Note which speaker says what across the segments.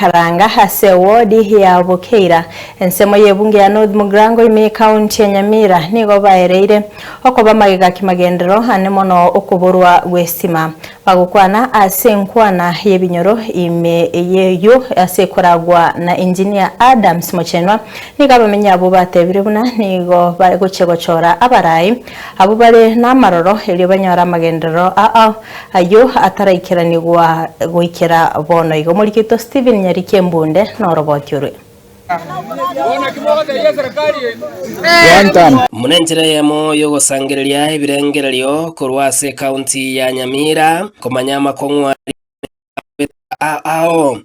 Speaker 1: Nyakaranga hase wodi ya Bukeira ensemo yebunge ya North Mugrango ime county ya Nyamira nigo baereire okoba magiga kimagendero anemono okuburwa gwestima bagukwana ase nkwana yebinyoro ime yeyo ase koragwa na engineer Adams Mochenwa niga bamenya abo batebire buna nigo bari gucegochora abarai abo bari namaroro elyo banyara magendero ayo ataraikeranigwa goikera bono igo murikito Steven Nyarike Mbunde na robotyure
Speaker 2: munenjere yamo yogo sangereria ibirengereryo kurwase county ya Nyamira komanyama kongwa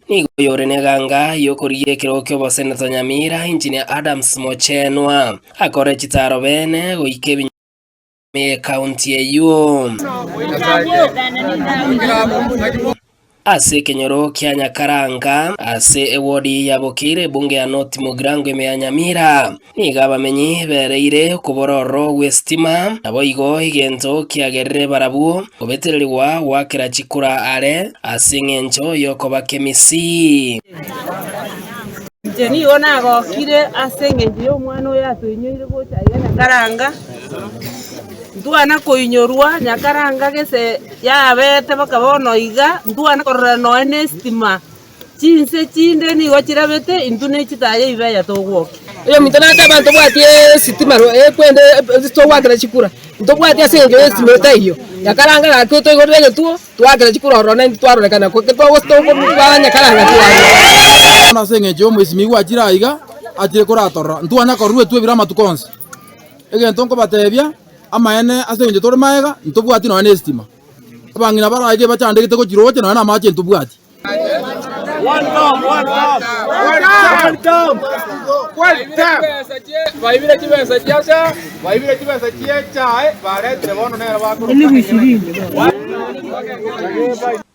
Speaker 2: nigo yoreneganga yokuriye kirokyo bosenato Nyamira engineer Adams Mochenwa akore chitaro bene goike me county eyo ase kenyoro kya Nyakaranga ase ewodi ya Bukire bunge ya North Mugrango ime ya Nyamira niga bamenyi bereire kubororo gwestima nabo igo igento kiagerere barabu obetererwa wakira chikura are ase ngencho yoko bakemisi
Speaker 3: jeni ona gokire ase ngenjo omwana oya twenyoire gocha Nyakaranga nduana kuinyorwa Nyakaranga gese yabete bakabono iga nduana korora no enestima chinse chinde ni gochirabete intune chitaye ibeya togwoki iyo mitana ta bantu bwatie sitima kwende togwakira chikura ntobwatie asenjo estimate iyo Nyakaranga gako toigorenge tuo twakira chikura ro na twarorekana ko ketwa stogo kwa Nyakaranga tuwa
Speaker 4: na senjo mwesimi gwachira iga atire koratorra nduana korwe twe birama tukonse egento nko batebia amaene asenje tore maega ntobwati no anestima abangina barage bachande gitego jirote no na mache ntobwati one time vaibire kibesa kiasa chae bare trebono nera bakuru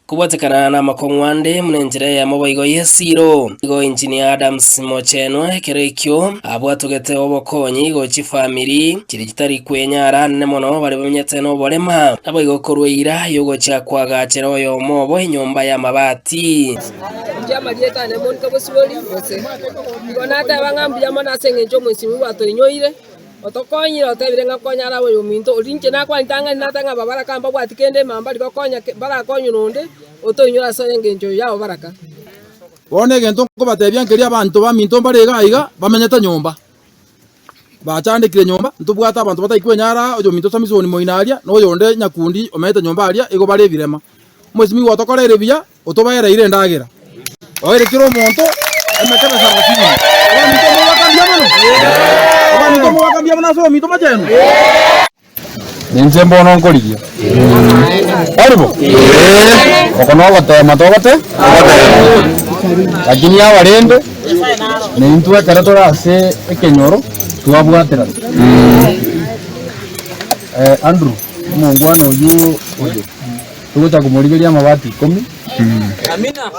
Speaker 2: kubatekana na makongwande munenjere ya moboigo yesiro igo engineer Adams Mochenwa kerekyo abwatugete obokonyi go chifamily kiri kitari kwenyara nemono bari bamenyete no bolema aboigo korweira yogo chakwaga chero yo mobo inyomba ya mabati
Speaker 3: jamalieta ne monto bosiboli bose igonata bangambya mana sengenjo mwesimi wato inyoire otokonyira otebirenga konyara we minto olinche nakwa ntanga natanga babara kamba bwatikende mamba likokonya barakonyo nonde otoinyora soyengenjo yao baraka
Speaker 4: one gento ko batebya ngeria abantu ba minto barega iga bamenyeta nyomba bachandikire nyomba ntubwata abantu bataikwenyara ojo minto samisoni moinaria no yonde nyakundi ometa nyomba aria igo bare birema mwesimi wotokorere bia otobaera ire ndagira oire kiro monto emetebe sarafini minto mo wakambia mano minto mo wakambia mano so minto majeno ninje mbono nkoligia aribo okono gotema togote lakini ya warende nintu ekaratora ase ekenyoro twabwatera Andrew mungwana uyu tuguta kumurigeria mabati 10 amina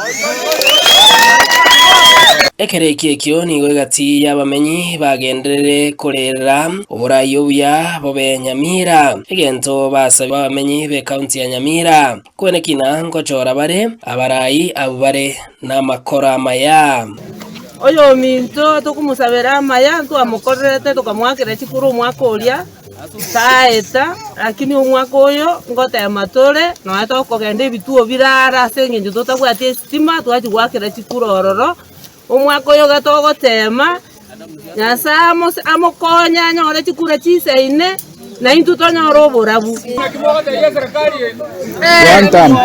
Speaker 2: ekereki kyo nigo gati yabamenyi bagenderere korera oburayo buya bobe Nyamira egento basaba bamenyi be county ya Nyamira kwenekina ngochora bare abarai abare na makora maya
Speaker 3: oyo minto tokumusabera maya twamukorete tukamwakira chikuru mwakoria taeta lakini umwako oyo ngote ya matore no atokogende bituo birara sengenjo totagwatie stima twachigwakira chikuru ororo umwako oyo gatogotema nyasamo amokonya nyore chikura chiseine na intu tonyora oburabu
Speaker 4: one time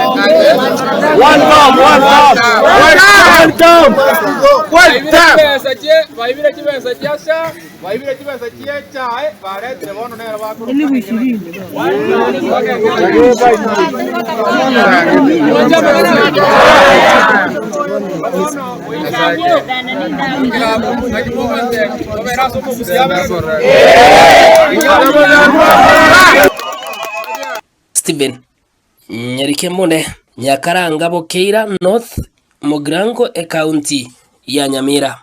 Speaker 4: vaibire kibesa kiasa chae bare trebono nera bakuru
Speaker 2: Steven Nyarike Mbunde Nyakaranga Bukira North Mugrango county ya Nyamira.